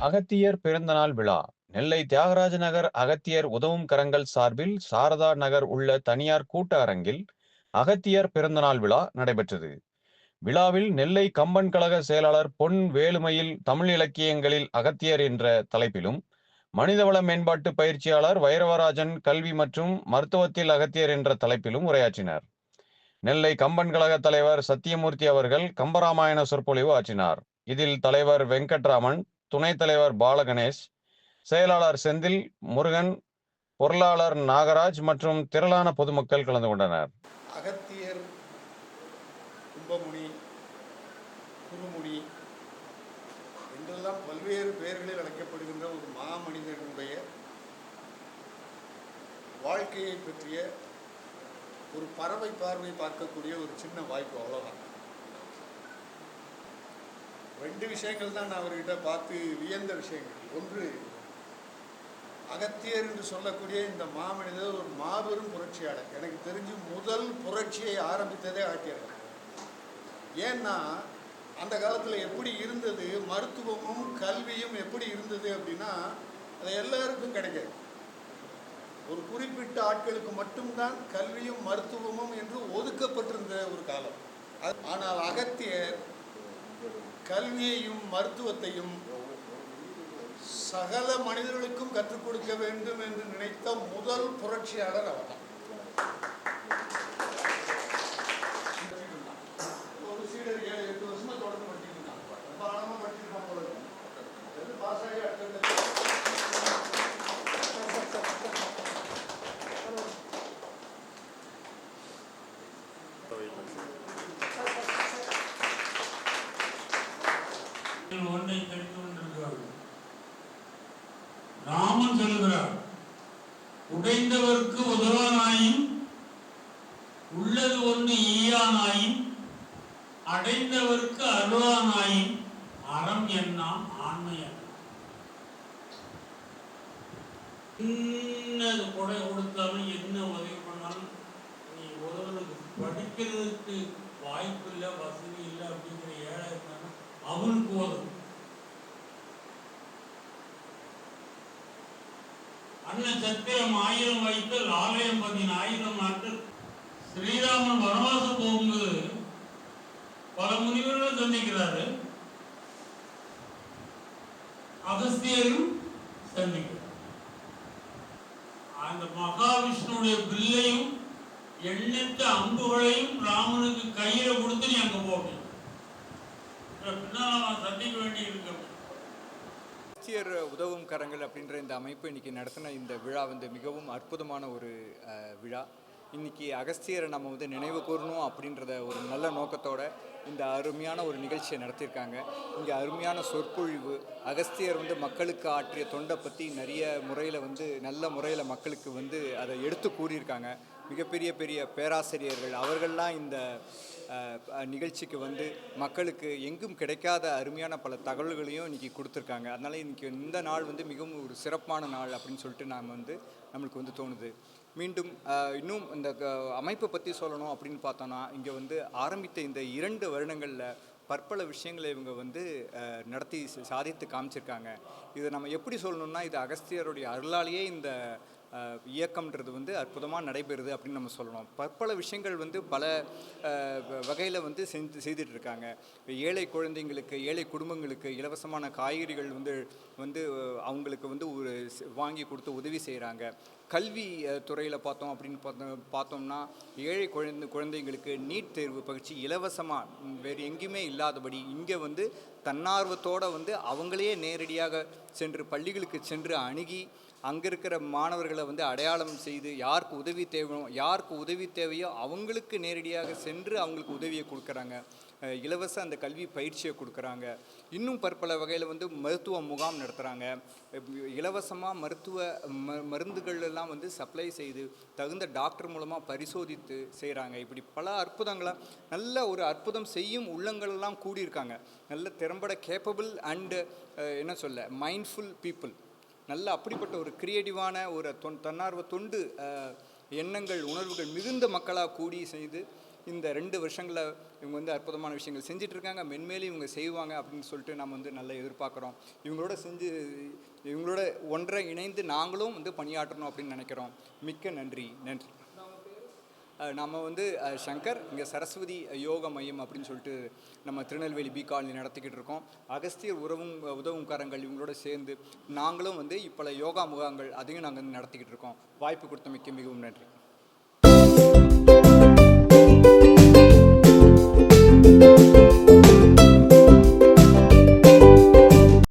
அகத்தியர் பிறந்தநாள் விழா நெல்லை தியாகராஜ நகர் அகத்தியர் உதவும் கரங்கள் சார்பில் சாரதா நகர் உள்ள தனியார் கூட்ட அரங்கில் அகத்தியர் பிறந்தநாள் விழா நடைபெற்றது. விழாவில் நெல்லை கம்பன் கழக செயலாளர் பொன் வேலுமயில் தமிழ் இலக்கியங்களில் அகத்தியர் என்ற தலைப்பிலும், மனிதவள மேம்பாட்டு பயிற்சியாளர் வைரவராஜன் கல்வி மற்றும் மருத்துவத்தில் அகத்தியர் என்ற தலைப்பிலும் உரையாற்றினார். நெல்லை கம்பன் கழக தலைவர் சத்தியமூர்த்தி அவர்கள் கம்பராமாயண சொற்பொழிவு ஆற்றினார். இதில் தலைவர் வெங்கட்ராமன், துணைத் தலைவர் பாலகணேஷ், செயலாளர் செந்தில் முருகன், பொருளாளர் நாகராஜ் மற்றும் திரளான பொதுமக்கள் கலந்து கொண்டனர். அகத்தியர், கும்பமுனி, குருமுனி என்றெல்லாம் பல்வேறு பெயர்களில் அழைக்கப்படுகின்ற ஒரு மாமனிதனுடைய வாழ்க்கையை பற்றிய ஒரு பறவை பார்வை பார்க்கக்கூடிய ஒரு சின்ன வாய்ப்பு, அவ்வளோதான். ரெண்டு விஷயங்கள் தான் நான் அவர்கிட்ட பார்த்து வியந்த விஷயங்கள். ஒன்று, அகத்தியர் என்று சொல்லக்கூடிய இந்த மாமனிதர் ஒரு மாபெரும் புரட்சியாளர். எனக்கு தெரிஞ்சு முதல் புரட்சியை ஆரம்பித்ததே அகத்தியர். ஏன்னா அந்த காலத்தில் எப்படி இருந்தது, மருத்துவமும் கல்வியும் எப்படி இருந்தது அப்படின்னா, அது எல்லாருக்கும் கிடைக்காது. ஒரு குறிப்பிட்ட ஆட்களுக்கு மட்டும்தான் கல்வியும் மருத்துவமும் என்று ஒதுக்கப்பட்டிருந்த ஒரு காலம். ஆனால் அகத்தியர் கல்வியையும் மருத்துவத்தையும் சகல மனிதர்களுக்கும் கற்றுக் கொடுக்க வேண்டும் என்று நினைத்த முதல் புரட்சியாளர் அவர்தான். ஒரு சீடர் 7-8 வருஷமா தொடர்ந்து படிச்சுட்டு இருந்தாங்க. ரொம்ப ஆழமா படிச்சிருக்காங்க போல இருக்கு. பாஸ் ஆகி அடுத்த ஒன்றை தெரிந்து கொண்டிருக்கிறார்கள். ராமன் சொல்கிறார், உடைந்தவர்க்கு உதவானாயும் உள்ளது ஒன்று ஈயானாயும் அடைந்தவர்க்கு அருளானாயும் அறம் என்ன ஆண்மை என்ன. என்னது கொடை கொடுத்தாலும் என்ன உதவி பண்ணாலும் நீ உதவுறதுக்கு படிக்கிறதுக்கு வாய்ப்பு இல்லை, வசதி இல்லை அப்படிங்கிற ஏழை இருந்தாலும் அவனுக்கு உதவும். அண்ணன் சத்திரம் 1000 வைத்தல் ஆலயம் 10,000 நாட்கள். ஸ்ரீராமன் வனவாசம் போகும்போது பல முனிவர்களை சந்திக்கிறாரு, அகஸ்தியரும் சந்திக்கிறார். அந்த மகாவிஷ்ணுடைய பில்லையும் எண்ணற்ற அம்புகளையும் ராமனுக்கு கையில கொடுத்து நீ அங்க போக பின்னால் சந்திக்க வேண்டி இருக்கு. அகத்தியர் உதவும் கரங்கள் அப்படின்ற இந்த அமைப்பு இன்றைக்கி நடத்தின இந்த விழா மிகவும் அற்புதமான ஒரு விழா. இன்றைக்கி அகஸ்தியரை நம்ம நினைவு கூறணும் அப்படின்றத ஒரு நல்ல நோக்கத்தோட இந்த அருமையான ஒரு நிகழ்ச்சியை நடத்தியிருக்காங்க. இங்கே அருமையான சொற்பொழிவு, அகஸ்தியர் மக்களுக்கு ஆற்றிய தொண்டை பற்றி நிறைய முறையில் நல்ல முறையில் மக்களுக்கு அதை எடுத்து கூறியிருக்காங்க. மிகப்பெரிய பெரிய பேராசிரியர்கள் அவர்கள்லாம் இந்த நிகழ்ச்சிக்கு மக்களுக்கு எங்கும் கிடைக்காத அருமையான பல தகவல்களையும் இன்றைக்கி கொடுத்துருக்காங்க. அதனால் இன்றைக்கி இந்த நாள் மிகவும் ஒரு சிறப்பான நாள் அப்படின்னு சொல்லிட்டு நாம் நம்மளுக்கு தோணுது. மீண்டும் இன்னும் இந்த அமைப்பை பற்றி சொல்லணும் அப்படின்னு பார்த்தோன்னா, இங்கே ஆரம்பித்த இந்த 2 வருடங்களில் பற்பல விஷயங்களை இவங்க நடத்தி சாதித்து காமிச்சிருக்காங்க. இதை நம்ம எப்படி சொல்லணும்னா, இது அகஸ்தியருடைய அருளாலேயே இந்த இயக்கம்ன்றது அற்புதமாக நடைபெறுது அப்படின்னு நம்ம சொல்லணும். பற்பல விஷயங்கள் பல வகையில் செய்துட்ருக்காங்க. ஏழை குழந்தைங்களுக்கு, ஏழை குடும்பங்களுக்கு இலவசமான காய்கறிகள் அவங்களுக்கு ஒரு வாங்கி கொடுத்து உதவி செய்கிறாங்க. கல்வி துறையில் பார்த்தோம் அப்படின்னு பார்த்தோம்னா, ஏழை குழந்தைங்களுக்கு நீட் தேர்வு பயிற்சி இலவசமாக வேறு எங்கேயுமே இல்லாதபடி இங்கே தன்னார்வத்தோடு அவங்களே நேரடியாக சென்று பள்ளிகளுக்கு சென்று அணுகி அங்கே இருக்கிற மாணவர்களை அடையாளம் செய்து யாருக்கு உதவி தேவையோ அவங்களுக்கு நேரடியாக சென்று அவங்களுக்கு உதவியை கொடுக்குறாங்க. இலவச அந்த கல்வி பயிற்சியை கொடுக்குறாங்க. இன்னும் பற்பல வகையில் மருத்துவ முகாம் நடத்துகிறாங்க. இலவசமாக மருந்துகள் எல்லாம் சப்ளை செய்து தகுந்த டாக்டர் மூலமாக பரிசோதித்து செய்கிறாங்க. இப்படி பல அற்புதங்களை நல்ல ஒரு அற்புதம் செய்யும் உள்ளங்களெல்லாம் கூடியிருக்காங்க. நல்ல திறம்பட கேப்பபிள் அண்டு மைண்ட்ஃபுல் பீப்புள், நல்ல அப்படிப்பட்ட ஒரு கிரியேட்டிவான ஒரு தன்னார்வ தொண்டு எண்ணங்கள் உணர்வுகள் மிகுந்த மக்களாக கூடி செய்து இந்த 2 வருஷங்களில் இவங்க வந்து அற்புதமான விஷயங்கள் செஞ்சிட்ருக்காங்க, மென்மேலும் இவங்க செய்வாங்க அப்படின்னு சொல்லிட்டு நம்ம வந்து நல்லா எதிர்பார்க்குறோம். இவங்களோட ஒன்றை இணைந்து நாங்களும் வந்து பணியாற்றணும் அப்படின்னு நினைக்கிறோம். மிக்க நன்றி. நம்ம வந்து சங்கர், இங்கே சரஸ்வதி யோக மையம் அப்படின்னு சொல்லிட்டு நம்ம திருநெல்வேலி பி காலனி நடத்திக்கிட்டு இருக்கோம். அகஸ்தியர் உதவும் கரங்கள் இவங்களோட சேர்ந்து நாங்களும் வந்து இப்போ யோகா முகாங்கள் அதையும் நாங்கள் வந்து நடத்திக்கிட்டு இருக்கோம். வாய்ப்பு கொடுத்தமைக்கு மிகவும் நன்றி.